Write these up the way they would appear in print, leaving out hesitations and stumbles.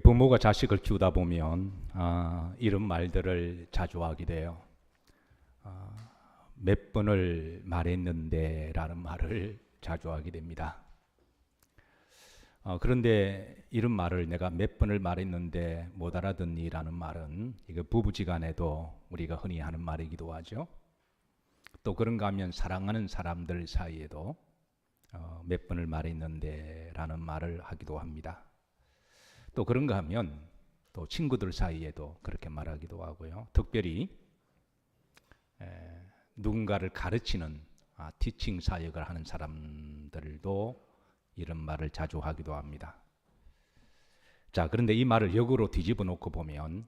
부모가 자식을 키우다 보면 이런 말들을 자주 하게 돼요. 몇 번을 말했는데 라는 말을 자주 하게 됩니다. 그런데 이런 말을 내가 몇 번을 말했는데 못 알아듣니 라는 말은 이거 부부지간에도 우리가 흔히 하는 말이기도 하죠. 또 그런가 하면 사랑하는 사람들 사이에도 몇 번을 말했는데 라는 말을 하기도 합니다. 또 그런가 하면 또 친구들 사이에도 그렇게 말하기도 하고요. 특별히 누군가를 가르치는 티칭 사역을 하는 사람들도 이런 말을 자주 하기도 합니다. 자, 그런데 이 말을 역으로 뒤집어 놓고 보면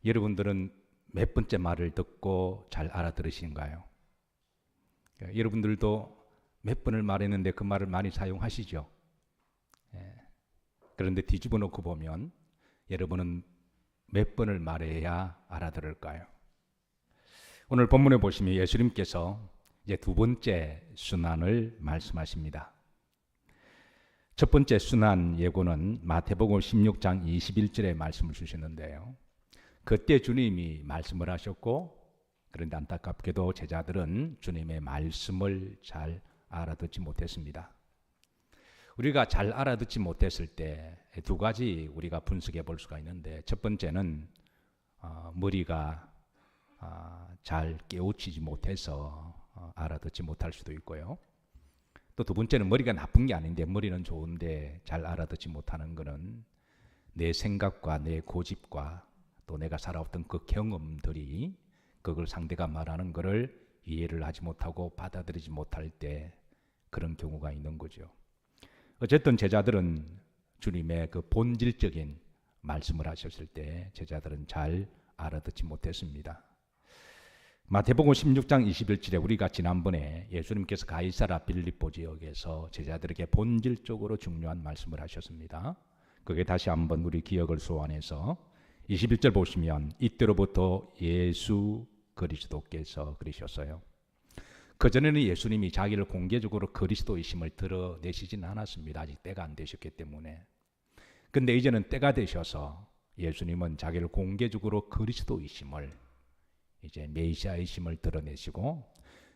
여러분들은 몇 번째 말을 듣고 잘 알아들으신가요? 여러분들도 몇 번을 말했는데 그 말을 많이 사용하시죠? 그런데 뒤집어 놓고 보면 여러분은 몇 번을 말해야 알아들을까요? 오늘 본문에 보시면 예수님께서 이제 두 번째 순환을 말씀하십니다. 첫 번째 순환 예고는 마태복음 16장 21절에 말씀을 주시는데요. 그때 주님이 말씀을 하셨고, 그런데 안타깝게도 제자들은 주님의 말씀을 잘 알아듣지 못했습니다. 우리가 잘 알아듣지 못했을 때 두 가지 우리가 분석해 볼 수가 있는데, 첫 번째는 머리가 잘 깨우치지 못해서 알아듣지 못할 수도 있고요. 또 두 번째는 머리가 나쁜 게 아닌데 머리는 좋은데 잘 알아듣지 못하는 것은 내 생각과 내 고집과 또 내가 살아왔던 그 경험들이 그걸 상대가 말하는 것을 이해를 하지 못하고 받아들이지 못할 때 그런 경우가 있는 거죠. 어쨌든 제자들은 주님의 그 본질적인 말씀을 하셨을 때 제자들은 잘 알아듣지 못했습니다. 마태복음 16장 21절에 우리가 지난번에 예수님께서 가이사라 빌립보 지역에서 제자들에게 본질적으로 중요한 말씀을 하셨습니다. 그게 다시 한번 우리 기억을 소환해서 21절 보시면 이때로부터 예수 그리스도께서 그러셨어요. 그전에는 예수님이 자기를 공개적으로 그리스도이심을 드러내시진 않았습니다. 아직 때가 안 되셨기 때문에. 근데 이제는 때가 되셔서 예수님은 자기를 공개적으로 그리스도이심을, 이제 메시아이심을 드러내시고,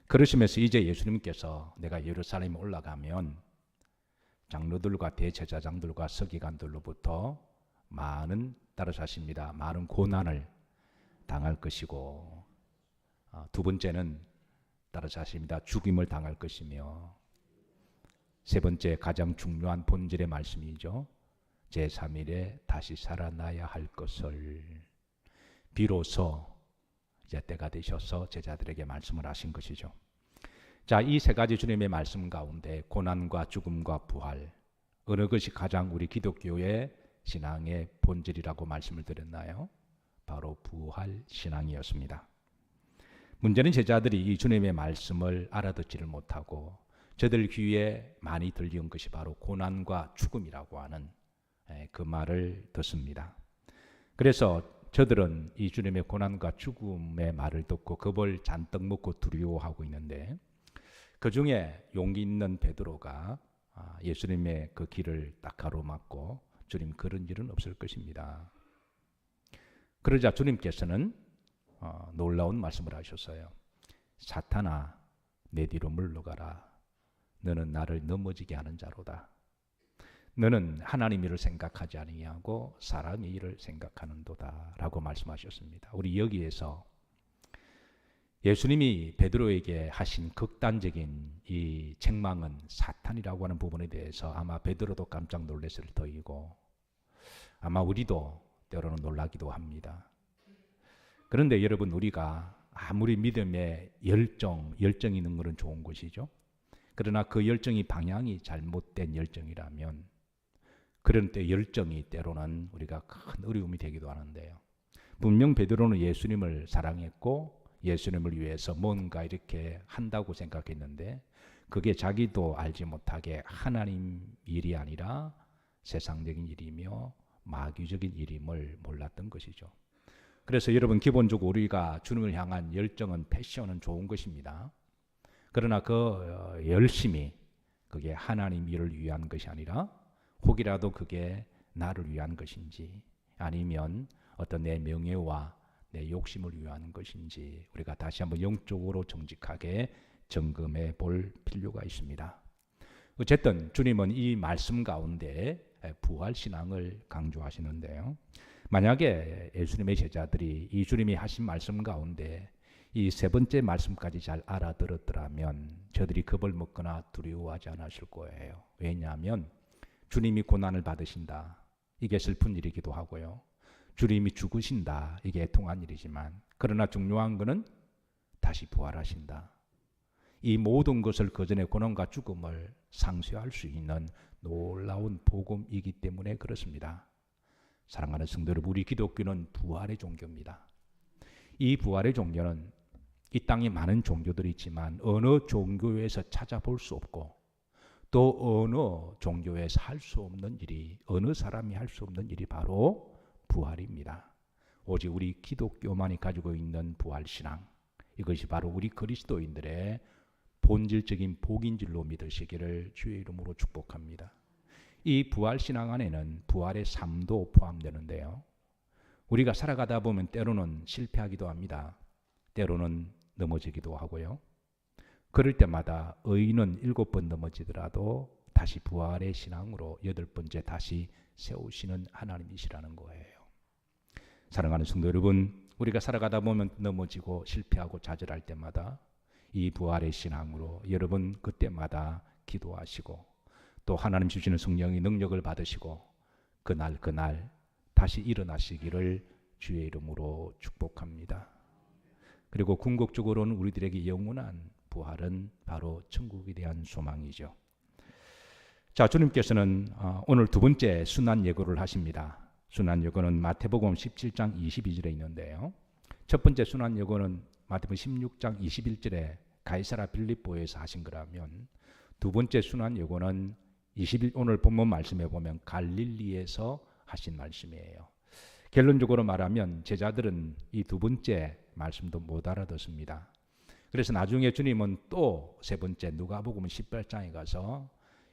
그러시면서 이제 예수님께서 내가 예루살렘에 올라가면 장로들과 대제사장들과 서기관들로부터 많은 따라사십니다. 많은 고난을 당할 것이고, 두 번째는 따라사십니다. 죽임을 당할 것이며, 세 번째 가장 중요한 본질의 말씀이죠. 제3일에 다시 살아나야 할 것을 비로소 이제 때가 되셔서 제자들에게 말씀을 하신 것이죠. 자, 이 세 가지 주님의 말씀 가운데 고난과 죽음과 부활, 어느 것이 가장 우리 기독교의 신앙의 본질이라고 말씀을 드렸나요? 바로 부활 신앙이었습니다. 문제는 제자들이 이 주님의 말씀을 알아듣지를 못하고 저들 귀에 많이 들려온 것이 바로 고난과 죽음이라고 하는 그 말을 듣습니다. 그래서 저들은 이 주님의 고난과 죽음의 말을 듣고 겁을 잔뜩 먹고 두려워하고 있는데, 그 중에 용기 있는 베드로가 예수님의 그 길을 딱 가로막고 주님 그런 일은 없을 것입니다. 그러자 주님께서는 놀라운 말씀을 하셨어요. 사탄아, 내 뒤로 물러가라. 너는 나를 넘어지게 하는 자로다. 너는 하나님 일을 생각하지 아니하고 사람의 일을 생각하는도다 라고 말씀하셨습니다. 우리 여기에서 예수님이 베드로에게 하신 극단적인 이 책망은 사탄이라고 하는 부분에 대해서 아마 베드로도 깜짝 놀랐을 터이고 아마 우리도 때로는 놀라기도 합니다. 그런데 여러분, 우리가 아무리 믿음의 열정이 있는 것은 좋은 것이죠. 그러나 그 열정이 방향이 잘못된 열정이라면 그런 때 열정이 때로는 우리가 큰 어려움이 되기도 하는데요. 분명 베드로는 예수님을 사랑했고 예수님을 위해서 뭔가 이렇게 한다고 생각했는데 그게 자기도 알지 못하게 하나님 일이 아니라 세상적인 일이며 마귀적인 일임을 몰랐던 것이죠. 그래서 여러분, 기본적으로 우리가 주님을 향한 열정은, 패션은 좋은 것입니다. 그러나 그 열심이 그게 하나님 일을 위한 것이 아니라 혹이라도 그게 나를 위한 것인지 아니면 어떤 내 명예와 내 욕심을 위한 것인지 우리가 다시 한번 영적으로 정직하게 점검해 볼 필요가 있습니다. 어쨌든 주님은 이 말씀 가운데 부활신앙을 강조하시는데요. 만약에 예수님의 제자들이 이 주님이 하신 말씀 가운데 이 세 번째 말씀까지 잘 알아들었더라면 저들이 겁을 먹거나 두려워하지 않았을 거예요. 왜냐하면 주님이 고난을 받으신다. 이게 슬픈 일이기도 하고요. 주님이 죽으신다. 이게 통한 일이지만 그러나 중요한 것은 다시 부활하신다. 이 모든 것을 그 전에 고난과 죽음을 상쇄할 수 있는 놀라운 복음이기 때문에 그렇습니다. 사랑하는 성도 여러분, 우리 기독교는 부활의 종교입니다. 이 부활의 종교는 이 땅에 많은 종교들이 있지만 어느 종교에서 찾아볼 수 없고 또 어느 종교에서 할 수 없는 일이 어느 사람이 할 수 없는 일이 바로 부활입니다. 오직 우리 기독교만이 가지고 있는 부활신앙 이것이 바로 우리 그리스도인들의 본질적인 복인 줄로 믿으시기를 주의 이름으로 축복합니다. 이 부활신앙 안에는 부활의 삶도 포함되는데요. 우리가 살아가다 보면 때로는 실패하기도 합니다. 때로는 넘어지기도 하고요. 그럴 때마다 의인은 7번 넘어지더라도 다시 부활의 신앙으로 8번째 다시 세우시는 하나님이시라는 거예요. 사랑하는 성도 여러분, 우리가 살아가다 보면 넘어지고 실패하고 좌절할 때마다 이 부활의 신앙으로 여러분 그때마다 기도하시고 또 하나님 주시는 성령의 능력을 받으시고 그날 다시 일어나시기를 주의 이름으로 축복합니다. 그리고 궁극적으로는 우리들에게 영원한 부활은 바로 천국에 대한 소망이죠. 자, 주님께서는 오늘 두 번째 순환 예고를 하십니다. 순환 예고는 마태복음 17장 22절에 있는데요. 첫 번째 순환 예고는 마태복음 16장 21절에 가이사랴 빌립보에서 하신 거라면 두 번째 순환 예고는 오늘 본문 말씀에 보면 갈릴리에서 하신 말씀이에요. 결론적으로 말하면 제자들은 이 두 번째 말씀도 못 알아듣습니다. 그래서 나중에 주님은 또 세 번째 누가복음 18장에 가서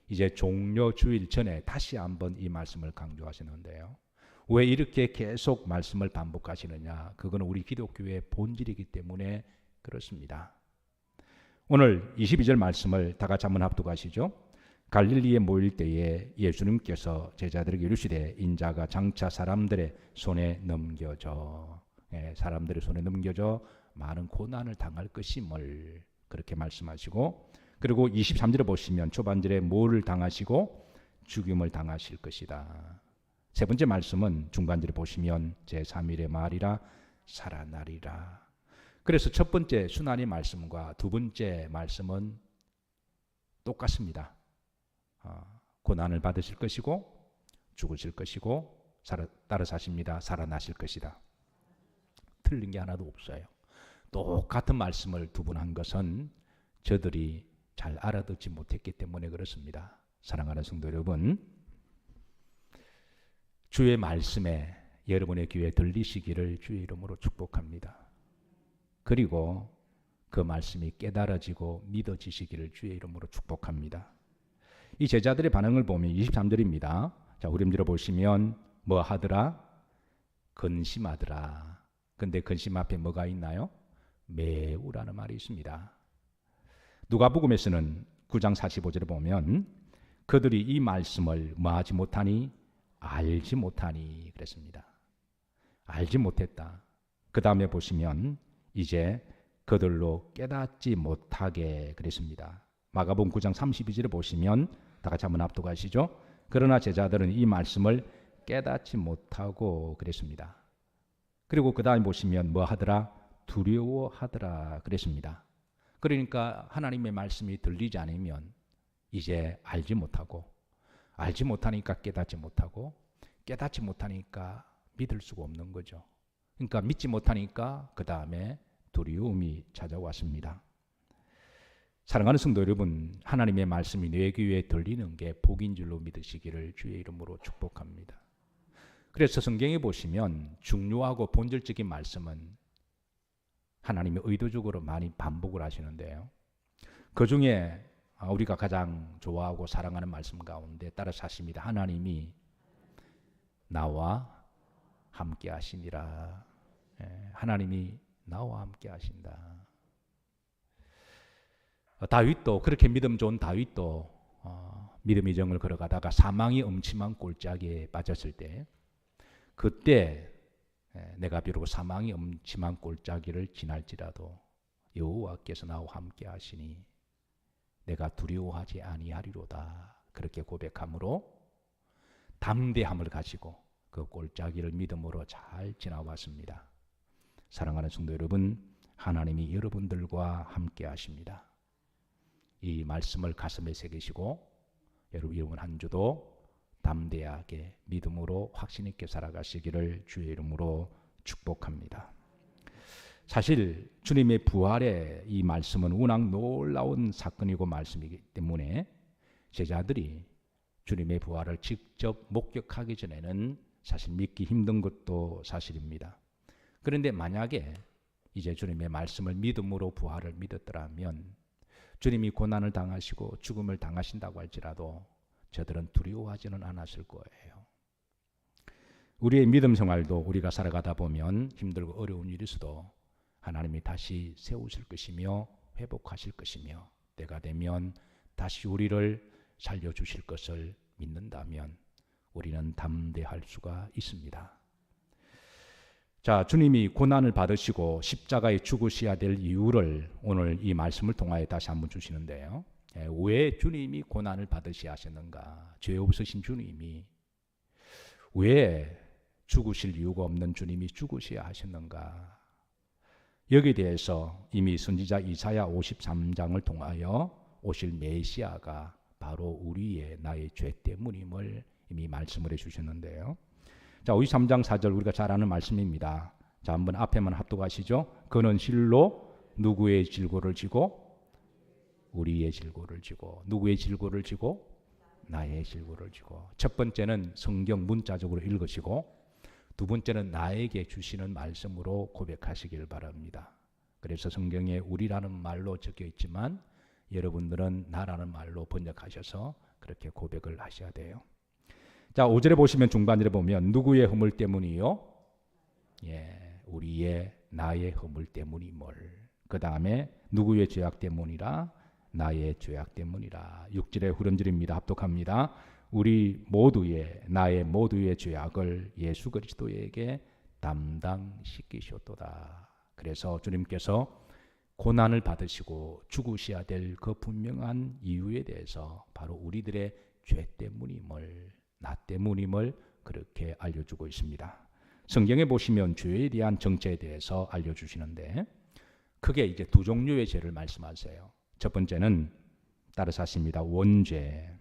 이제 종료 주일 전에 다시 한번 이 말씀을 강조하시는데요. 왜 이렇게 계속 말씀을 반복하시느냐? 그거는 우리 기독교의 본질이기 때문에 그렇습니다. 오늘 22절 말씀을 다 같이 한번 합독하시죠. 갈릴리에 모일 때에 예수님께서 제자들에게 이르시되 인자가 장차 사람들의 손에 넘겨져 많은 고난을 당할 것임을 그렇게 말씀하시고 그리고 23절에 보시면 초반절에 모를 당하시고 죽임을 당하실 것이다. 세 번째 말씀은 중반절에 보시면 제3일의 말이라 살아나리라. 그래서 첫 번째 순환의 말씀과 두 번째 말씀은 똑같습니다. 고난을 받으실 것이고 죽으실 것이고 따라 사십니다. 살아나실 것이다. 틀린 게 하나도 없어요. 똑같은 말씀을 두 번 한 것은 저들이 잘 알아듣지 못했기 때문에 그렇습니다. 사랑하는 성도 여러분, 주의 말씀에 여러분의 귀에 들리시기를 주의 이름으로 축복합니다. 그리고 그 말씀이 깨달아지고 믿어지시기를 주의 이름으로 축복합니다. 이 제자들의 반응을 보면 23절입니다. 자, 우림들어 보시면 뭐 하더라? 근심하더라. 근데 근심 앞에 뭐가 있나요? 매우라는 말이 있습니다. 누가복음에서는 9장 45절에 보면 그들이 이 말씀을 뭐하지 못하니 알지 못하니 그랬습니다. 알지 못했다. 그 다음에 보시면 이제 그들로 깨닫지 못하게 그랬습니다. 마가복음 9장 32절에 보시면 다 같이 한번 합독하시죠. 그러나 제자들은 이 말씀을 깨닫지 못하고 그랬습니다. 그리고 그 다음에 보시면 뭐 하더라? 두려워하더라 그랬습니다. 그러니까 하나님의 말씀이 들리지 않으면 이제 알지 못하고 알지 못하니까 깨닫지 못하고 깨닫지 못하니까 믿을 수가 없는 거죠. 그러니까 믿지 못하니까 그 다음에 두려움이 찾아왔습니다. 사랑하는 성도 여러분, 하나님의 말씀이 내 귀에 들리는 게 복인 줄로 믿으시기를 주의 이름으로 축복합니다. 그래서 성경에 보시면 중요하고 본질적인 말씀은 하나님이 의도적으로 많이 반복을 하시는데요. 그 중에 우리가 가장 좋아하고 사랑하는 말씀 가운데 따라서 하십니다. 하나님이 나와 함께 하시니라. 하나님이 나와 함께 하신다. 다윗도, 그렇게 믿음 좋은 다윗도 믿음의 정을 걸어가다가 사망이 음침한 골짜기에 빠졌을 때, 그때 내가 비록 사망이 음침한 골짜기를 지날지라도 여호와께서 나와 함께 하시니 내가 두려워하지 아니하리로다. 그렇게 고백함으로 담대함을 가지고 그 골짜기를 믿음으로 잘 지나왔습니다. 사랑하는 성도 여러분, 하나님이 여러분들과 함께 하십니다. 이 말씀을 가슴에 새기시고 여러분 한 주도 담대하게 믿음으로 확신 있게 살아가시기를 주의 이름으로 축복합니다. 사실 주님의 부활의 이 말씀은 워낙 놀라운 사건이고 말씀이기 때문에 제자들이 주님의 부활을 직접 목격하기 전에는 사실 믿기 힘든 것도 사실입니다. 그런데 만약에 이제 주님의 말씀을 믿음으로 부활을 믿었더라면 주님이 고난을 당하시고 죽음을 당하신다고 할지라도 저들은 두려워하지는 않았을 거예요. 우리의 믿음 생활도 우리가 살아가다 보면 힘들고 어려운 일일 수도 하나님이 다시 세우실 것이며 회복하실 것이며 때가 되면 다시 우리를 살려주실 것을 믿는다면 우리는 담대할 수가 있습니다. 자, 주님이 고난을 받으시고 십자가에 죽으셔야 될 이유를 오늘 이 말씀을 통하여 다시 한번 주시는데요. 왜 주님이 고난을 받으셔야 하셨는가? 죄 없으신 주님이 왜 죽으실 이유가 없는 주님이 죽으셔야 하셨는가? 여기에 대해서 이미 선지자 이사야 53장을 통하여 오실 메시아가 바로 우리의 나의 죄 때문임을 이미 말씀을 해주셨는데요. 자, 53장 4절 우리가 잘 아는 말씀입니다. 자, 한번 앞에만 합독하시죠. 그는 실로 누구의 질고를 지고 우리의 질고를 지고. 누구의 질고를 지고? 나의 질고를 지고. 첫 번째는 성경 문자적으로 읽으시고 두 번째는 나에게 주시는 말씀으로 고백하시길 바랍니다. 그래서 성경에 우리라는 말로 적혀 있지만 여러분들은 나라는 말로 번역하셔서 그렇게 고백을 하셔야 돼요. 자, 5절에 보시면 중반절에 보면 누구의 허물 때문이요? 우리의 나의 허물 때문이뭘. 그 다음에 누구의 죄악 때문이라? 나의 죄악 때문이라. 6절의 후렴절입니다. 합독합니다. 우리 모두의 나의 모두의 죄악을 예수 그리스도에게 담당시키셨도다. 그래서 주님께서 고난을 받으시고 죽으셔야 될 그 분명한 이유에 대해서 바로 우리들의 죄 때문임을, 나 때문임을 그렇게 알려주고 있습니다. 성경에 보시면 죄에 대한 정체에 대해서 알려주시는데 크게 이제 두 종류의 죄를 말씀하세요. 첫 번째는 따라서 하십니다. 원죄.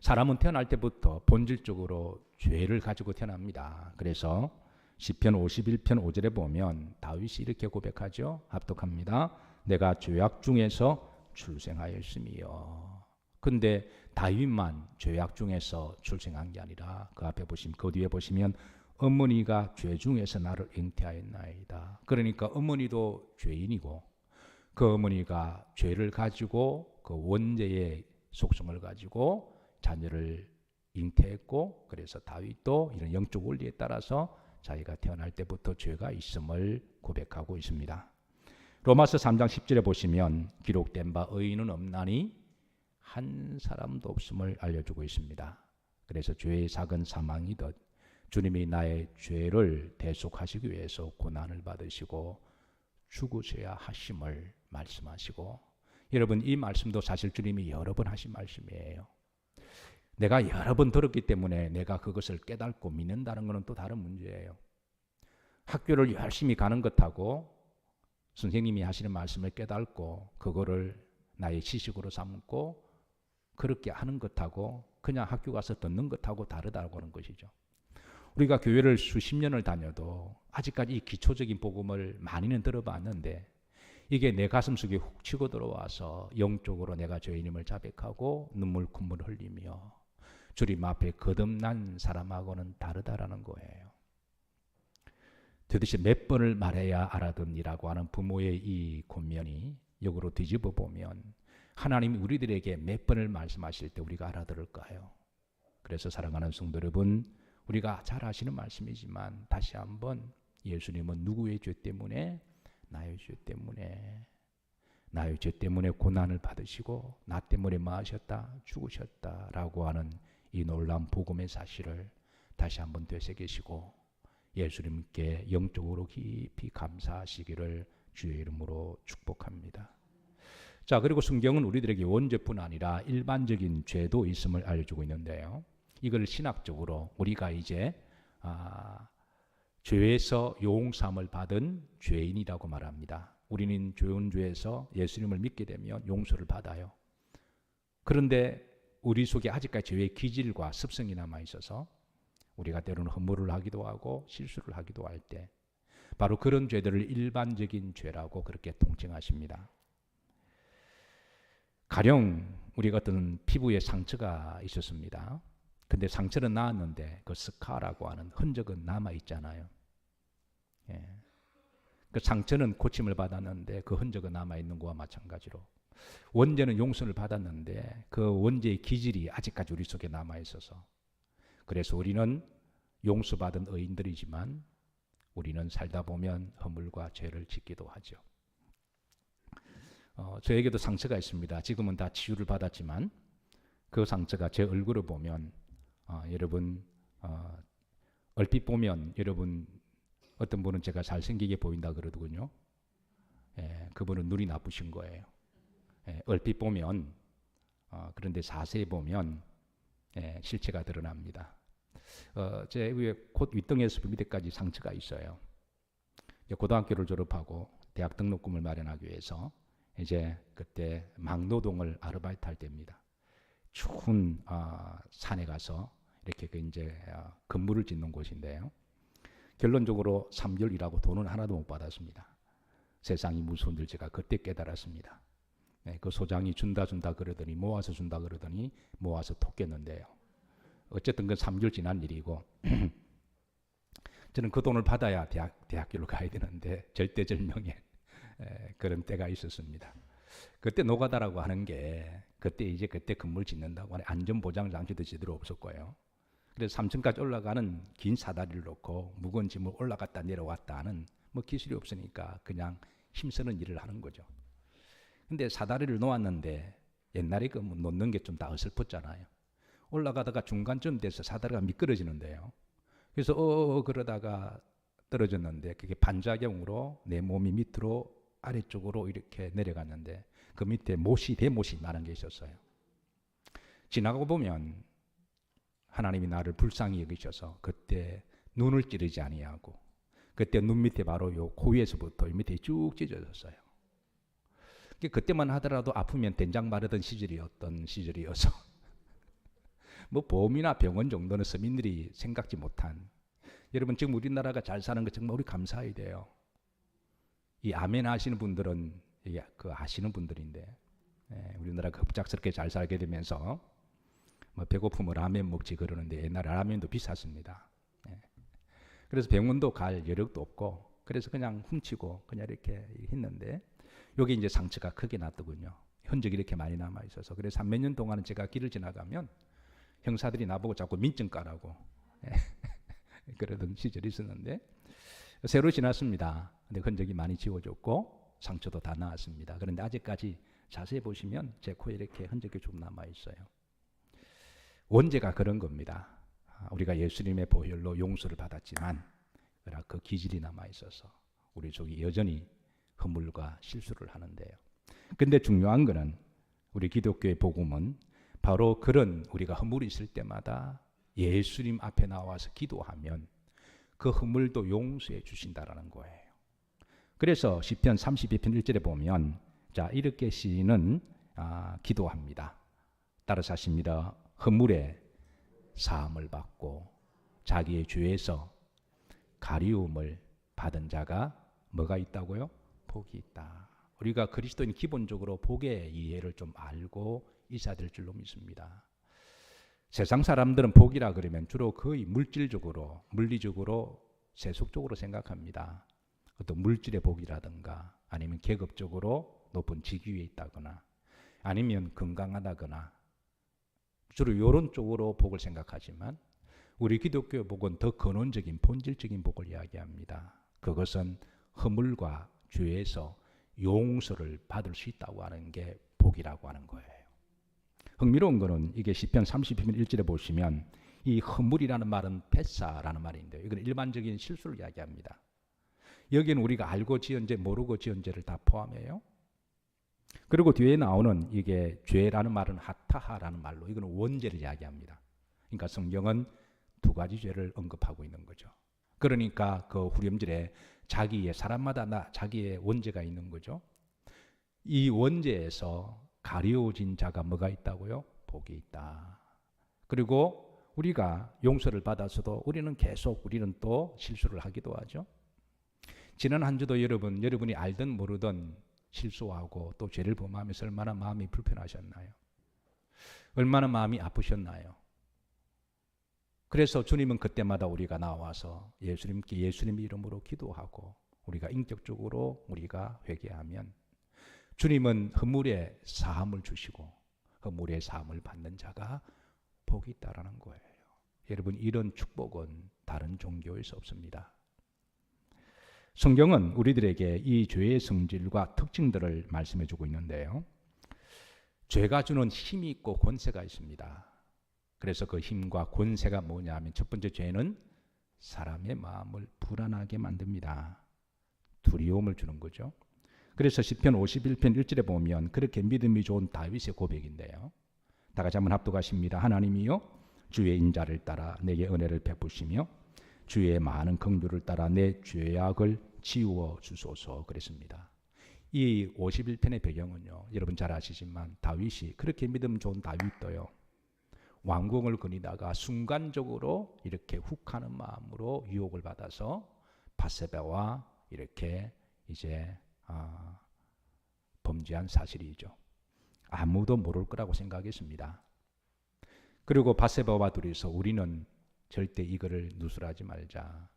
사람은 태어날 때부터 본질적으로 죄를 가지고 태어납니다. 그래서 시편 51편 5절에 보면 다윗이 이렇게 고백하죠. 합독합니다. 내가 죄악 중에서 출생하였으며. 근데 다윗만 죄악 중에서 출생한 게 아니라 그 앞에 보시면 그 뒤에 보시면 어머니가 죄 중에서 나를 잉태하였나이다. 그러니까 어머니도 죄인이고 그 어머니가 죄를 가지고 그 원죄의 속성을 가지고 자녀를 잉태했고 그래서 다윗도 이런 영적 원리에 따라서 자기가 태어날 때부터 죄가 있음을 고백하고 있습니다. 로마서 3장 10절에 보시면 기록된 바 의인은 없나니 한 사람도 없음을 알려주고 있습니다. 그래서 죄의 삭은 사망이듯 주님이 나의 죄를 대속하시기 위해서 고난을 받으시고 죽으셔야 하심을 말씀하시고, 여러분 이 말씀도 사실 주님이 여러 번 하신 말씀이에요. 내가 여러 번 들었기 때문에 내가 그것을 깨닫고 믿는다는 것은 또 다른 문제예요. 학교를 열심히 가는 것하고 선생님이 하시는 말씀을 깨닫고 그거를 나의 지식으로 삼고 그렇게 하는 것하고 그냥 학교 가서 듣는 것하고 다르다고 하는 것이죠. 우리가 교회를 수십 년을 다녀도 아직까지 이 기초적인 복음을 많이는 들어봤는데 이게 내 가슴속에 훅 치고 들어와서 영적으로 내가 죄인임을 자백하고 눈물 콧물 흘리며 주님 앞에 거듭난 사람하고는 다르다라는 거예요. 도대체 몇 번을 말해야 알아듣니라고 하는 부모의 이 권면이 역으로 뒤집어 보면 하나님이 우리들에게 몇 번을 말씀하실 때 우리가 알아들을까요? 그래서 사랑하는 성도 여러분, 우리가 잘 아시는 말씀이지만 다시 한번 예수님은 누구의 죄 때문에? 나의 죄 때문에, 나의 죄 때문에 고난을 받으시고 나 때문에 뭐 하셨다? 죽으셨다라고 하는 이 놀라운 복음의 사실을 다시 한번 되새기시고 예수님께 영적으로 깊이 감사하시기를 주의 이름으로 축복합니다. 자, 그리고 성경은 우리들에게 원죄뿐 아니라 일반적인 죄도 있음을 알려주고 있는데요. 이걸 신학적으로 우리가 이제 죄에서 용서함을 받은 죄인이라고 말합니다. 우리는 죄운 죄에서 예수님을 믿게 되면 용서를 받아요. 그런데 우리 속에 아직까지 죄의 기질과 습성이 남아 있어서 우리가 때로는 허물을 하기도 하고 실수를 하기도 할 때 바로 그런 죄들을 일반적인 죄라고 그렇게 통칭하십니다. 가령 우리가 어떤 피부에 상처가 있었습니다. 근데 상처는 나았는데 그 스카라고 하는 흔적은 남아 있잖아요. 예. 그 상처는 고침을 받았는데 그 흔적은 남아 있는 거와 마찬가지로 원죄는 용서를 받았는데 그 원죄의 기질이 아직까지 우리 속에 남아 있어서 그래서 우리는 용서받은 의인들이지만 우리는 살다 보면 허물과 죄를 짓기도 하죠. 저에게도 상처가 있습니다. 지금은 다 치유를 받았지만 그 상처가 제 얼굴을 보면 여러분 얼핏 보면 여러분 어떤 분은 제가 잘생기게 보인다 그러더군요. 그분은 눈이 나쁘신 거예요. 얼핏 보면 그런데 자세히 보면 실체가 드러납니다. 제 위에 곧 윗등에서 밑에까지 상처가 있어요. 고등학교를 졸업하고 대학 등록금을 마련하기 위해서 이제 그때 막노동을 아르바이트 할 때입니다. 추운 산에 가서 이렇게 이제 건물을 짓는 곳인데요. 결론적으로 3개월 일하고 돈은 하나도 못 받았습니다. 세상이 무서운 줄 제가 그때 깨달았습니다. 그 소장이 준다 그러더니 모아서 준다 그러더니 모아서 톡겠는데요. 어쨌든 그 3개월 지난 일이고 저는 그 돈을 받아야 대학교를 가야 되는데 절대절명의 그런 때가 있었습니다. 그때 노가다라고 하는 게 그때 건물 짓는다고 하는 안전보장 장치도 제대로 없었고요. 그래서 3층까지 올라가는 긴 사다리를 놓고 무거운 짐을 올라갔다 내려왔다 하는 기술이 없으니까 그냥 힘쓰는 일을 하는 거죠. 근데 사다리를 놓았는데 옛날에 놓는 게 좀 다 어설펐잖아요. 올라가다가 중간쯤 돼서 사다리가 미끄러지는데요. 그래서 그러다가 떨어졌는데 그게 반작용으로 내 몸이 밑으로 아래쪽으로 이렇게 내려갔는데 그 밑에 대못이 많은 게 있었어요. 지나가고 보면 하나님이 나를 불쌍히 여기셔서 그때 눈을 찌르지 아니하고 그때 눈 밑에 바로 요 코 위에서부터 이 밑에 쭉 찢어졌어요. 그때만 하더라도 아프면 된장 바르던 시절이었던 시절이어서 보험이나 병원 정도는 서민들이 생각지 못한 여러분 지금 우리나라가 잘 사는 거 정말 우리 감사해야 돼요. 이 아멘 하시는 분들은 그 아시는 분들인데 우리나라가 급작스럽게 잘 살게 되면서 배고프면 라면 먹지 그러는데 옛날에 라면도 비쌌습니다. 그래서 병원도 갈 여력도 없고 그래서 그냥 훔치고 그냥 이렇게 했는데 여기 이제 상처가 크게 났더군요. 흔적이 이렇게 많이 남아 있어서 그래서 몇 년 동안은 제가 길을 지나가면 형사들이 나보고 자꾸 민증 까라고 그러던 시절이 있었는데 새로 지났습니다. 근데 흔적이 많이 지워졌고 상처도 다 나았습니다. 그런데 아직까지 자세히 보시면 제 코에 이렇게 흔적이 좀 남아 있어요. 원죄가 그런 겁니다. 우리가 예수님의 보혈로 용서를 받았지만 그 기질이 남아 있어서 우리 속에 여전히 허물과 실수를 하는데요. 근데 중요한 거는 우리 기독교의 복음은 바로 그런 우리가 허물이 있을 때마다 예수님 앞에 나와서 기도하면 그 허물도 용서해 주신다라는 거예요. 그래서 시편 32편 1절에 보면 이렇게 시인은 기도합니다. 따라서 하십니다. 허물에 사함을 받고 자기의 죄에서 가리움을 받은 자가 뭐가 있다고요? 복이 있다. 우리가 그리스도인 기본적으로 복의 이해를 좀 알고 있어야 될 줄로 믿습니다. 세상 사람들은 복이라 그러면 주로 거의 물질적으로, 물리적으로, 세속적으로 생각합니다. 어떤 물질의 복이라든가 아니면 계급적으로 높은 직위에 있다거나 아니면 건강하다거나 주로 이런 쪽으로 복을 생각하지만 우리 기독교 복은 더 근원적인 본질적인 복을 이야기합니다. 그것은 허물과 죄에서 용서를 받을 수 있다고 하는 게 복이라고 하는 거예요. 흥미로운 거는 이게 시편 30편 1절에 보시면 이 허물이라는 말은 폐사라는 말인데요. 이건 일반적인 실수를 이야기합니다. 여기는 우리가 알고 지은 죄, 모르고 지은 죄를 다 포함해요. 그리고 뒤에 나오는 이게 죄라는 말은 하타하라는 말로 이거는 원죄를 이야기합니다. 그러니까 성경은 두 가지 죄를 언급하고 있는 거죠. 그러니까 그 후렴절에 자기의 사람마다 자기의 원죄가 있는 거죠. 이 원죄에서 가려진 자가 뭐가 있다고요? 복이 있다. 그리고 우리가 용서를 받아서도 우리는 또 실수를 하기도 하죠. 지난 한 주도 여러분이 알든 모르든 실수하고 또 죄를 범하면서 얼마나 마음이 불편하셨나요? 얼마나 마음이 아프셨나요? 그래서 주님은 그때마다 우리가 나와서 예수님께 예수님 이름으로 기도하고 우리가 인격적으로 우리가 회개하면 주님은 허물의 사함을 주시고 허물의 사함을 받는 자가 복이 있다라는 거예요. 여러분, 이런 축복은 다른 종교에서 없습니다. 성경은 우리들에게 이 죄의 성질과 특징들을 말씀해 주고 있는데요. 죄가 주는 힘이 있고 권세가 있습니다. 그래서 그 힘과 권세가 뭐냐 하면 첫 번째, 죄는 사람의 마음을 불안하게 만듭니다. 두려움을 주는 거죠. 그래서 시편 51편 1절에 보면 그렇게 믿음이 좋은 다윗의 고백인데요. 다 같이 한번 합독하십니다. 하나님이여 주의 인자를 따라 내게 은혜를 베푸시며 주의 많은 긍휼을 따라 내 죄악을 지워 주소서 그랬습니다. 이 51편의 배경은요, 여러분 잘 아시지만 다윗이 그렇게 믿음 좋은 다윗도요, 왕궁을 거니다가 순간적으로 이렇게 훅하는 마음으로 유혹을 받아서 바세바와 이렇게 이제 범죄한 사실이죠. 아무도 모를 거라고 생각했습니다. 그리고 바세바와 둘이서 우리는 절대 이거를 누설하지 말자.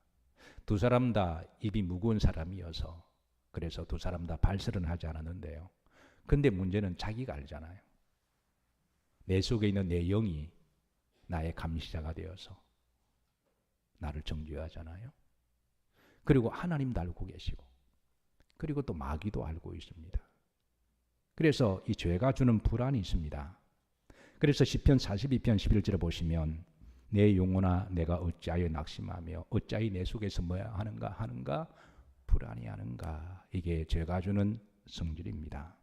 두 사람 다 입이 무거운 사람이어서 그래서 두 사람 다 발설은 하지 않았는데요. 근데 문제는 자기가 알잖아요. 내 속에 있는 내 영이 나의 감시자가 되어서 나를 정죄하잖아요. 그리고 하나님도 알고 계시고 그리고 또 마귀도 알고 있습니다. 그래서 이 죄가 주는 불안이 있습니다. 그래서 시편 42편 11절에 보시면 내 영혼아 내가 어찌하여 낙심하며 어찌하여 내 속에서 뭐야 하는가 불안이 하는가. 이게 죄가 주는 성질입니다.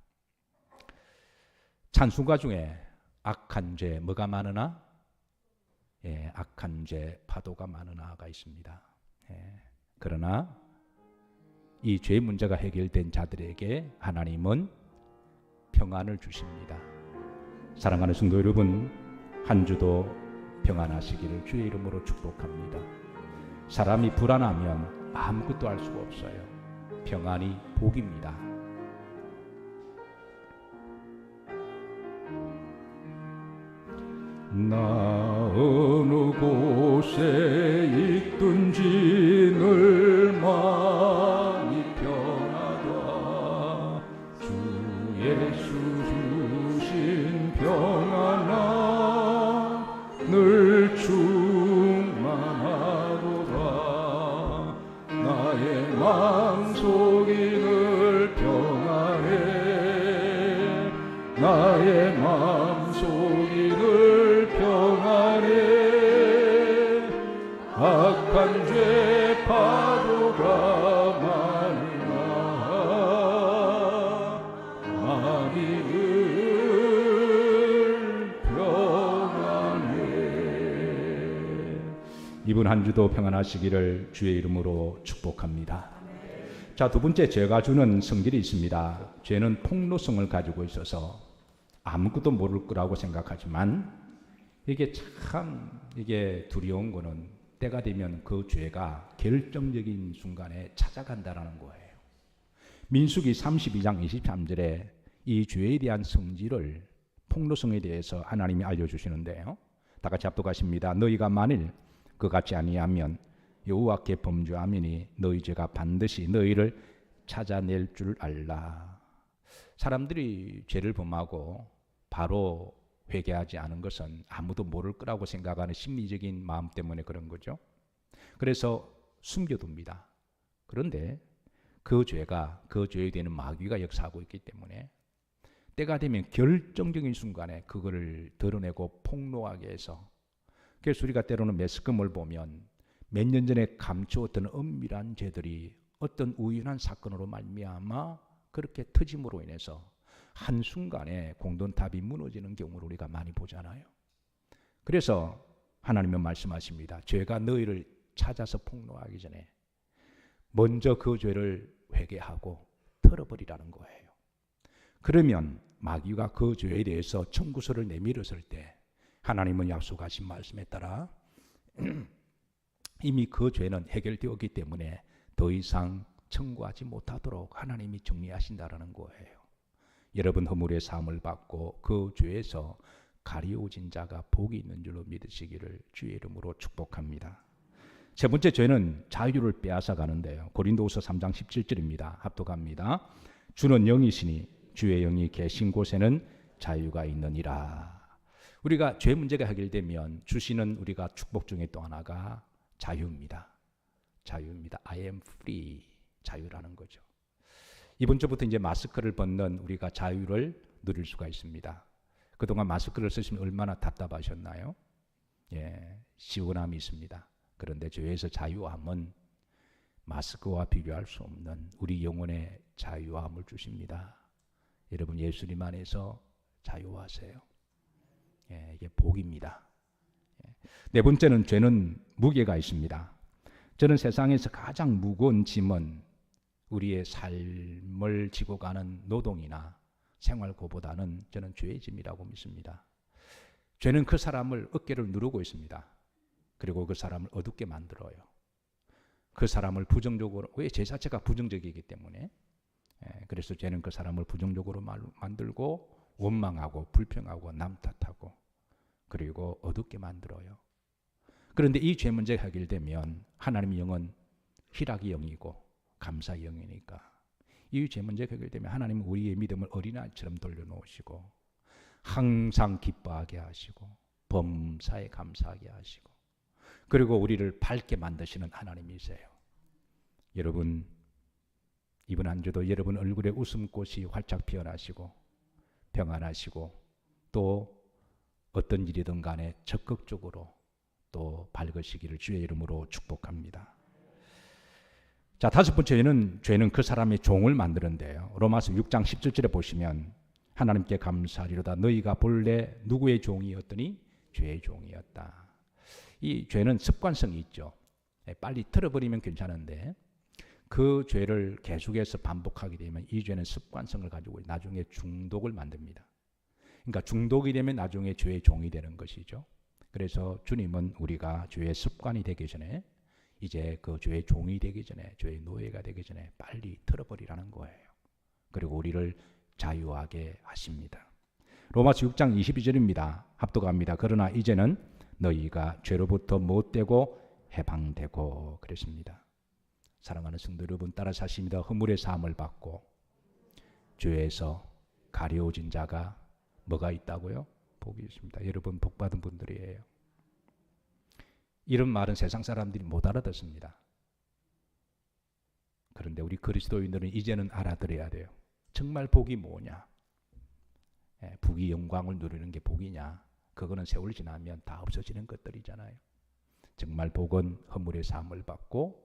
찬송가 중에 악한 죄 뭐가 많으나? 예, 악한 죄 파도가 많으나가 있습니다. 예, 그러나 이 죄 문제가 해결된 자들에게 하나님은 평안을 주십니다. 사랑하는 성도 여러분, 한 주도 평안하시기를 주의 이름으로 축복합니다. 사람이 불안하면 아무것도 할 수가 없어요. 평안이 복입니다. 나 어느 곳에 있든지 늘 마음이 편하다. 주 예수 주신 평안아 늘 충만하도다. 나의 마음속이 늘 평안해. 나의 마음속이 늘 평안해. 악한 죄 파도가 많이 나 마음이 늘 평안해. 이번 한 주도 평안하시기를 주의 이름으로 축복합니다. 자, 두 번째, 죄가 주는 성질이 있습니다. 죄는 폭로성을 가지고 있어서 아무것도 모를 거라고 생각하지만 이게 두려운 거는 때가 되면 그 죄가 결정적인 순간에 찾아간다는 거예요. 민수기 32장 23절에 이 죄에 대한 성질을, 폭로성에 대해서 하나님이 알려주시는데요. 다 같이 합독하십니다. 너희가 만일 그같이 아니하면 여호와께 범죄하미니 너희 죄가 반드시 너희를 찾아낼 줄 알라. 사람들이 죄를 범하고 바로 회개하지 않은 것은 아무도 모를 거라고 생각하는 심리적인 마음 때문에 그런 거죠. 그래서 숨겨둡니다. 그런데 그 죄가, 그 죄에 되는 마귀가 역사하고 있기 때문에 때가 되면 결정적인 순간에 그거를 드러내고 폭로하게 해서, 그래서 우리가 때로는 매스컴을 보면 몇 년 전에 감추었던 은밀한 죄들이 어떤 우연한 사건으로 말미암아 그렇게 터짐으로 인해서 한순간에 공돈탑이 무너지는 경우를 우리가 많이 보잖아요. 그래서 하나님은 말씀하십니다. 죄가 너희를 찾아서 폭로하기 전에 먼저 그 죄를 회개하고 털어버리라는 거예요. 그러면 마귀가 그 죄에 대해서 청구서를 내밀었을 때 하나님은 약속하신 말씀에 따라 이미 그 죄는 해결되었기 때문에 더 이상 청구하지 못하도록 하나님이 정리하신다라는 거예요. 여러분 허물의 사함을 받고 그 죄에서 가리워진 자가 복이 있는 줄로 믿으시기를 주의 이름으로 축복합니다. 세 번째 죄는 자유를 빼앗아 가는데요. 고린도후서 3장 17절입니다. 합독합니다. 주는 영이시니 주의 영이 계신 곳에는 자유가 있느니라. 우리가 죄 문제가 해결되면 주시는 우리가 축복 중에 또 하나가 자유입니다. 자유입니다. I am free. 자유라는 거죠. 이번 주부터 이제 마스크를 벗는 우리가 자유를 누릴 수가 있습니다. 그동안 마스크를 쓰시면 얼마나 답답하셨나요? 예, 시원함이 있습니다. 그런데 죄에서 자유함은 마스크와 비교할 수 없는 우리 영혼의 자유함을 주십니다. 여러분 예수님 안에서 자유하세요. 예, 이게 복입니다. 예. 네 번째는 죄는 무게가 있습니다. 저는 세상에서 가장 무거운 짐은 우리의 삶을 지고 가는 노동이나 생활고보다는 저는 죄의 짐이라고 믿습니다. 죄는 그 사람을 어깨를 누르고 있습니다. 그리고 그 사람을 어둡게 만들어요. 그 사람을 부정적으로, 왜 죄 자체가 부정적이기 때문에, 그래서 죄는 그 사람을 부정적으로 만들고 원망하고 불평하고 남 탓하고 그리고 어둡게 만들어요. 그런데 이 죄 문제가 해결되면 하나님의 영은 희락의 영이고 감사의 영이니까 이 죄 문제가 해결되면 하나님은 우리의 믿음을 어린아이처럼 돌려놓으시고 항상 기뻐하게 하시고 범사에 감사하게 하시고 그리고 우리를 밝게 만드시는 하나님이세요. 여러분 이번 한 주도 여러분 얼굴에 웃음꽃이 활짝 피어나시고 평안하시고 또 어떤 일이든 간에 적극적으로 또 밝으시기를 주의 이름으로 축복합니다. 자, 다섯 번째는 죄는 그 사람의 종을 만드는데요. 로마서 6장 17절에 보시면 하나님께 감사하리로다 너희가 본래 누구의 종이었더니 죄의 종이었다. 이 죄는 습관성이 있죠. 빨리 틀어버리면 괜찮은데 그 죄를 계속해서 반복하게 되면 이 죄는 습관성을 가지고 나중에 중독을 만듭니다. 그러니까 중독이 되면 나중에 죄의 종이 되는 것이죠. 그래서 주님은 우리가 죄의 습관이 되기 전에 이제 그 죄의 종이 되기 전에 죄의 노예가 되기 전에 빨리 틀어버리라는 거예요. 그리고 우리를 자유하게 하십니다. 로마서 6장 22절입니다. 합독합니다. 그러나 이제는 너희가 죄로부터 못되고 해방되고 그랬습니다. 사랑하는 성도 여러분 따라 사십니다. 허물의 사함을 받고 죄에서 가려워진 자가 뭐가 있다고요? 복이 있습니다. 여러분 복받은 분들이에요. 이런 말은 세상 사람들이 못 알아듣습니다. 그런데 우리 그리스도인들은 이제는 알아들어야 돼요. 정말 복이 뭐냐? 부귀 영광을 누리는 게 복이냐? 그거는 세월 지나면 다 없어지는 것들이잖아요. 정말 복은 허물의 사함을 받고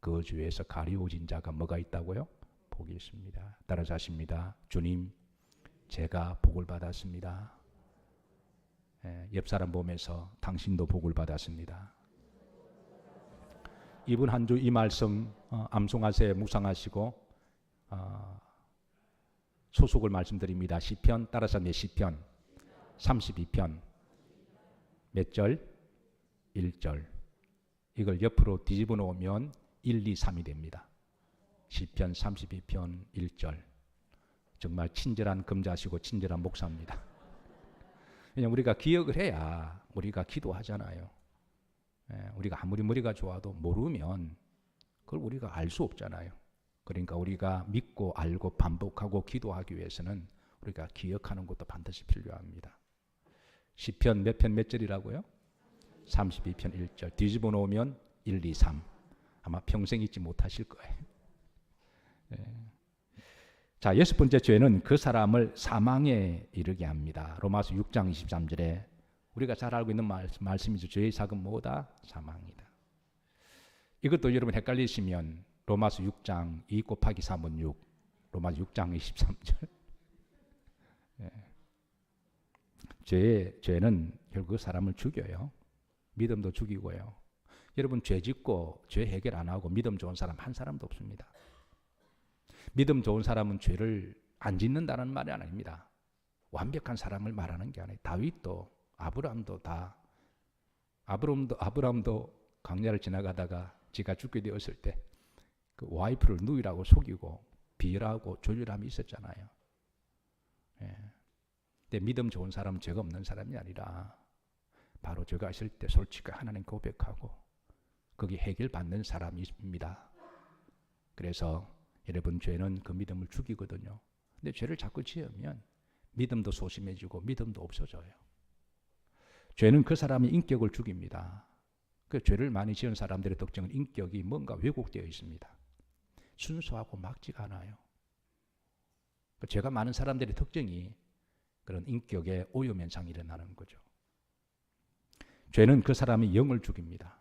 그 주에서 가리워진 자가 뭐가 있다고요? 복이 있습니다. 따라서 하십니다. 주님, 제가 복을 받았습니다. 옆 사람 보면서 당신도 복을 받았습니다. 이번 한 주 이 말씀 암송하세요. 묵상하시고 소속을 말씀드립니다. 시편 따라서 내 시편 32편 몇 절? 1절. 이걸 옆으로 뒤집어 놓으면 1, 2, 3이 됩니다. 시편 32편 1절. 정말 친절한 금자시고 친절한 목사입니다. 그냥 우리가 기억을 해야 우리가 기도하잖아요. 우리가 아무리 머리가 좋아도 모르면 그걸 우리가 알 수 없잖아요. 그러니까 우리가 믿고 알고 반복하고 기도하기 위해서는 우리가 기억하는 것도 반드시 필요합니다. 시편 몇 편 몇 절이라고요? 32편 1절. 뒤집어 놓으면 1, 2, 3. 아마 평생 잊지 못하실 거예요. 자, 여섯 번째 죄는 그 사람을 사망에 이르게 합니다. 로마서 6장 23절에 우리가 잘 알고 있는 말씀이죠. 죄의 삭은 뭐다? 사망이다. 이것도 여러분 헷갈리시면 로마서 6장 2 곱하기 3은 6, 로마서 6장 23절. 죄는 결국 사람을 죽여요. 믿음도 죽이고요. 여러분 죄 짓고 죄 해결 안 하고 믿음 좋은 사람 한 사람도 없습니다. 믿음 좋은 사람은 죄를 안 짓는다는 말이 아닙니다. 완벽한 사람을 말하는 게 아니에요. 다윗도 아브람도 광야를 지나가다가 지가 죽게 되었을 때 그 와이프를 누이라고 속이고 비열하고 조율함이 있었잖아요. 근데 믿음 좋은 사람은 죄가 없는 사람이 아니라 바로 죄가 있을 때 솔직히 하나님 고백하고 거기 해결받는 사람입니다. 그래서 여러분 죄는 그 믿음을 죽이거든요. 근데 죄를 자꾸 지으면 믿음도 소심해지고 믿음도 없어져요. 죄는 그 사람의 인격을 죽입니다. 그 죄를 많이 지은 사람들의 특징은 인격이 뭔가 왜곡되어 있습니다. 순수하고 막지가 않아요. 죄가 많은 사람들의 특징이 그런 인격의 오염 현상이 일어나는 거죠. 죄는 그 사람의 영을 죽입니다.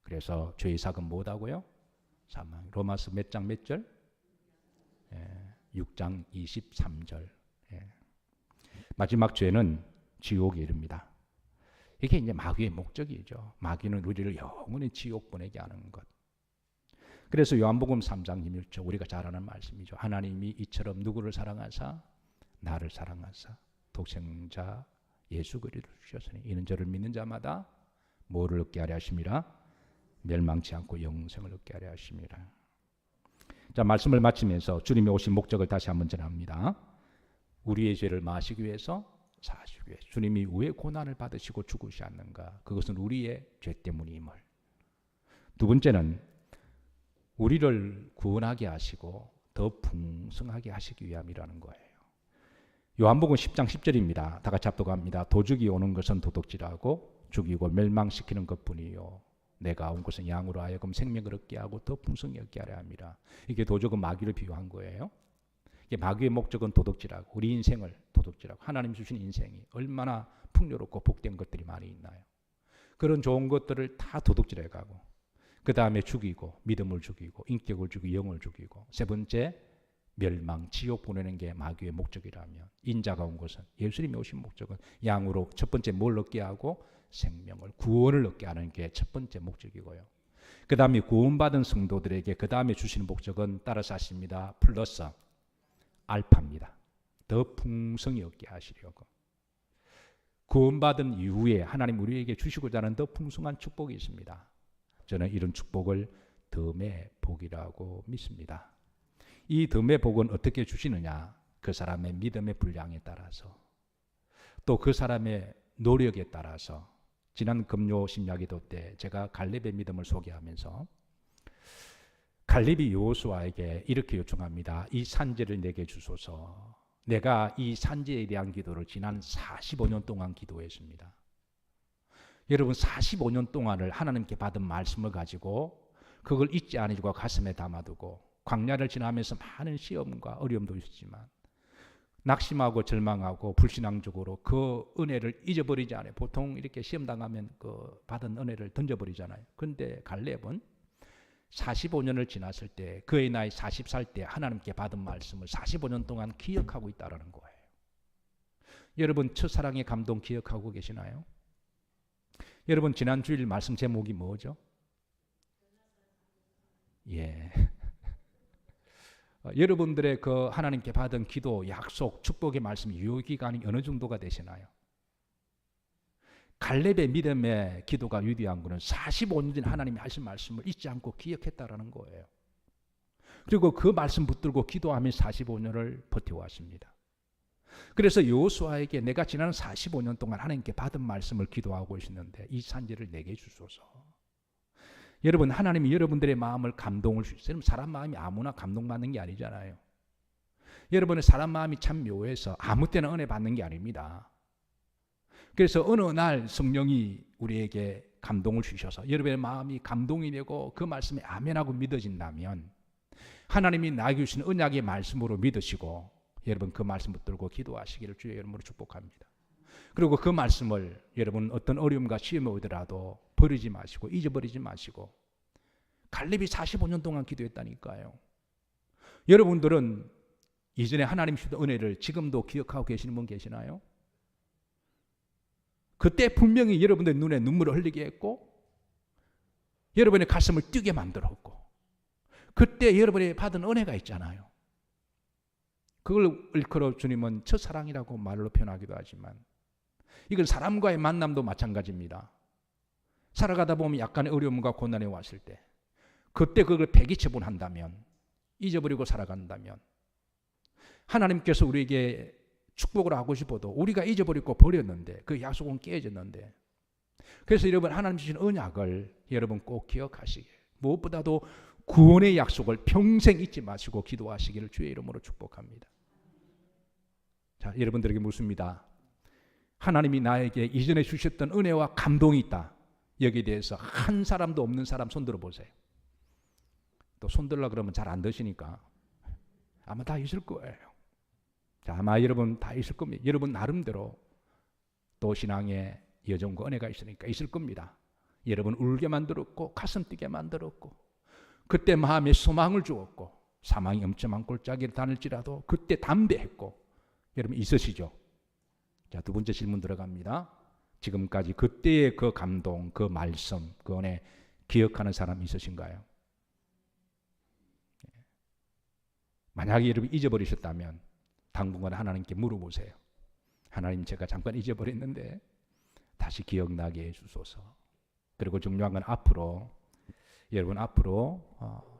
그래서 죄의 삭은 뭐다고요? 사망. 로마서 몇 장 몇 절? 6장 23절. 마지막 죄는 지옥에 이릅니다. 이게 이제 마귀의 목적이죠. 마귀는 우리를 영원히 지옥 보내게 하는 것. 그래서 요한복음 3장 16절 우리가 잘 아는 말씀이죠. 하나님이 이처럼 누구를 사랑하사? 나를 사랑하사 독생자 예수 그리스도를 주셨으니 이는 저를 믿는 자마다 뭐를 얻게 하려 하심이라? 멸망치 않고 영생을 얻게 하려 하심이라. 자, 말씀을 마치면서 주님이 오신 목적을 다시 한번 전합니다. 우리의 죄를 마시기 위해서, 사시기 위해서. 주님이 왜 고난을 받으시고 죽으셨는가? 그것은 우리의 죄 때문임을. 두 번째는 우리를 구원하게 하시고 더 풍성하게 하시기 위함이라는 거예요. 요한복음 10장 10절입니다. 다 같이 합독합니다. 도적이 오는 것은 도둑질하고 죽이고 멸망시키는 것뿐이요 내가 온 것은 양으로 하여금 생명을 얻게 하고 더 풍성히 얻게 하려 함이라. 이게 도적은 마귀를 비유한 거예요. 이게 마귀의 목적은 도둑질하고 우리 인생을 도둑질하고 하나님 주신 인생이 얼마나 풍요롭고 복된 것들이 많이 있나요. 그런 좋은 것들을 다 도둑질해 가고 그 다음에 죽이고 믿음을 죽이고 인격을 죽이고 영을 죽이고 세 번째 멸망, 지옥 보내는 게 마귀의 목적이라면 인자가 온 것은 예수님이 오신 목적은 양으로 첫 번째 뭘 얻게 하고 생명을 구원을 얻게 하는 게 첫 번째 목적이고요. 그 다음에 구원받은 성도들에게 그 다음에 주시는 목적은 따라서 하십니다. 플러스 알파입니다. 더 풍성히 얻게 하시려고. 구원받은 이후에 하나님 우리에게 주시고자 하는 더 풍성한 축복이 있습니다. 저는 이런 축복을 덤의 복이라고 믿습니다. 이 덤의 복은 어떻게 주시느냐? 그 사람의 믿음의 분량에 따라서 또 그 사람의 노력에 따라서. 지난 금요 심야기도 때 제가 갈렙의 믿음을 소개하면서 갈렙이 여호수아에게 이렇게 요청합니다. 이 산지를 내게 주소서. 내가 이 산지에 대한 기도를 지난 45년 동안 기도했습니다. 여러분 45년 동안을 하나님께 받은 말씀을 가지고 그걸 잊지 아니고 가슴에 담아두고 광야를 지나면서 많은 시험과 어려움도 있었지만 낙심하고 절망하고 불신앙적으로 그 은혜를 잊어버리지 않아요. 보통 이렇게 시험 당하면 그 받은 은혜를 던져버리잖아요. 그런데 갈렙은 45년을 지났을 때 그의 나이 40살 때 하나님께 받은 말씀을 45년 동안 기억하고 있다는 거예요. 여러분 첫사랑의 감동 기억하고 계시나요? 여러분 지난 주일 말씀 제목이 뭐죠? 예. 여러분들의 그 하나님께 받은 기도, 약속, 축복의 말씀 유효기간이 어느 정도가 되시나요? 갈렙의 믿음의 기도가 유리한 것은 45년 전 하나님이 하신 말씀을 잊지 않고 기억했다라는 거예요. 그리고 그 말씀 붙들고 기도하며 45년을 버텨왔습니다. 그래서 여호수아에게 내가 지난 45년 동안 하나님께 받은 말씀을 기도하고 있었는데 이 산지를 내게 주소서. 여러분 하나님이 여러분들의 마음을 감동을 주시죠. 사람 마음이 아무나 감동받는 게 아니잖아요. 여러분의 사람 마음이 참 묘해서 아무 때나 은혜 받는 게 아닙니다. 그래서 어느 날 성령이 우리에게 감동을 주셔서 여러분의 마음이 감동이 되고 그 말씀에 아멘하고 믿어진다면 하나님이 나에게 주신 언약의 말씀으로 믿으시고 여러분 그 말씀 붙들고 기도하시기를 주의 이름으로 축복합니다. 그리고 그 말씀을 여러분 어떤 어려움과 시험이 오더라도 버리지 마시고 잊어버리지 마시고 갈렙이 45년 동안 기도했다니까요. 여러분들은 이전에 하나님 주신 은혜를 지금도 기억하고 계시는 분 계시나요? 그때 분명히 여러분들 눈에 눈물을 흘리게 했고 여러분의 가슴을 뛰게 만들었고 그때 여러분이 받은 은혜가 있잖아요. 그걸 일컬어 주님은 첫사랑이라고 말로 표현하기도 하지만 이건 사람과의 만남도 마찬가지입니다. 살아가다 보면 약간의 어려움과 고난이 왔을 때 그때 그걸 배기처분한다면 잊어버리고 살아간다면 하나님께서 우리에게 축복을 하고 싶어도 우리가 잊어버리고 버렸는데 그 약속은 깨어졌는데 그래서 여러분 하나님 주신 언약을 여러분 꼭 기억하시길 무엇보다도 구원의 약속을 평생 잊지 마시고 기도하시기를 주의 이름으로 축복합니다. 자, 여러분들에게 묻습니다. 하나님이 나에게 이전에 주셨던 은혜와 감동이 있다. 여기에 대해서 한 사람도 없는 사람 손들어 보세요. 또 손들라 그러면 잘 안 드시니까 아마 다 있을 거예요. 자, 아마 여러분 다 있을 겁니다. 여러분 나름대로 또 신앙의 여정과 은혜가 있으니까 있을 겁니다. 여러분 울게 만들었고 가슴 뛰게 만들었고 그때 마음에 소망을 주었고 사망이 엄청난 골짜기를 다닐지라도 그때 담대했고 여러분 있으시죠? 자, 두 번째 질문 들어갑니다. 지금까지 그때의 그 감동, 그 말씀, 그 은혜 기억하는 사람 있으신가요? 만약에 여러분 잊어버리셨다면 당분간 하나님께 물어보세요. 하나님 제가 잠깐 잊어버렸는데 다시 기억나게 해주소서. 그리고 중요한 건 앞으로 여러분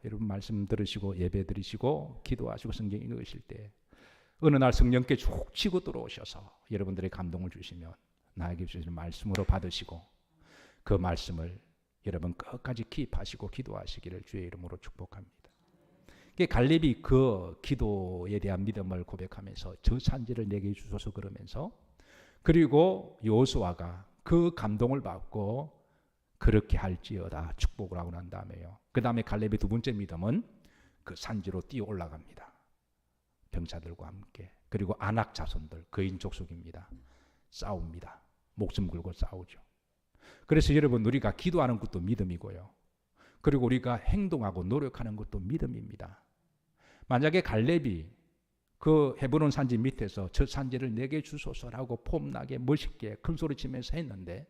여러분 말씀 들으시고 예배 드리시고 기도하시고 성경 읽으실 때 어느 날 성령께 쭉 치고 들어오셔서 여러분들의 감동을 주시면 나에게 주시는 말씀으로 받으시고 그 말씀을 여러분 끝까지 기입하시고 기도하시기를 주의 이름으로 축복합니다. 갈렙이 그 기도에 대한 믿음을 고백하면서 저 산지를 내게 주소서 그러면서 그리고 여호수아가 그 감동을 받고 그렇게 할지어다 축복을 하고 난 다음에요. 그 다음에 갈렙의 두 번째 믿음은 그 산지로 뛰어 올라갑니다. 병사들과 함께. 그리고 아낙 자손들 거인 족속입니다. 싸웁니다. 목숨 걸고 싸우죠. 그래서 여러분 우리가 기도하는 것도 믿음이고요. 그리고 우리가 행동하고 노력하는 것도 믿음입니다. 만약에 갈렙이 그 헤브론 산지 밑에서 저 산지를 내게 주소서라고 폼나게 멋있게 큰 소리 치면서 했는데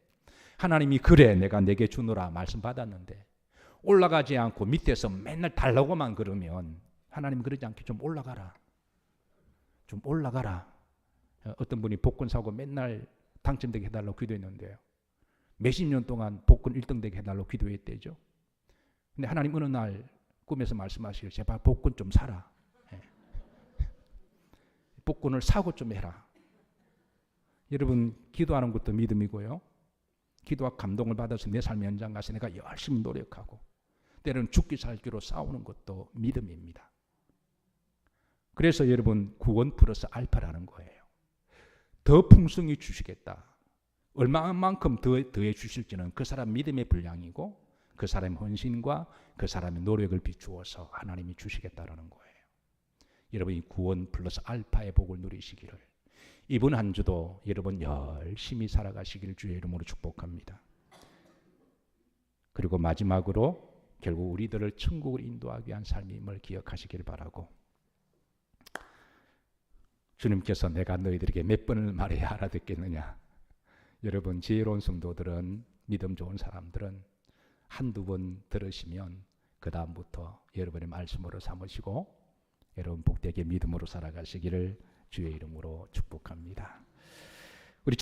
하나님이 그래 내가 내게 주노라 말씀 받았는데 올라가지 않고 밑에서 맨날 달라고만 그러면 하나님 그러지 않게 좀 올라가라. 좀 올라가라. 어떤 분이 복권 사고 맨날 당첨되게 해달라고 기도했는데요. 몇십 년 동안 복권 1등 되게 해달라고 기도했대죠. 근데 하나님 어느 날 꿈에서 말씀하시길 제발 복권 좀 사라. 복권을 사고 좀 해라. 여러분 기도하는 것도 믿음이고요. 기도와 감동을 받아서 내 삶의 현장 가서 내가 열심히 노력하고 때로는 죽기 살기로 싸우는 것도 믿음입니다. 그래서 여러분 구원 플러스 알파라는 거예요. 더 풍성히 주시겠다. 얼마만큼 더해 주실지는 그 사람 믿음의 분량이고 그 사람의 헌신과 그 사람의 노력을 비추어서 하나님이 주시겠다라는 거예요. 여러분이 구원 플러스 알파의 복을 누리시기를 이번 한 주도 여러분 열심히 살아가시기를 주의 이름으로 축복합니다. 그리고 마지막으로 결국 우리들을 천국을 인도하기 위한 삶임을 기억하시길 바라고 주님께서 내가 너희들에게 몇 번을 말해야 알아듣겠느냐. 여러분 지혜로운 성도들은 믿음 좋은 사람들은 한두 번 들으시면 그 다음부터 여러분의 말씀으로 삼으시고 여러분 복되게 믿음으로 살아가시기를 주의 이름으로 축복합니다.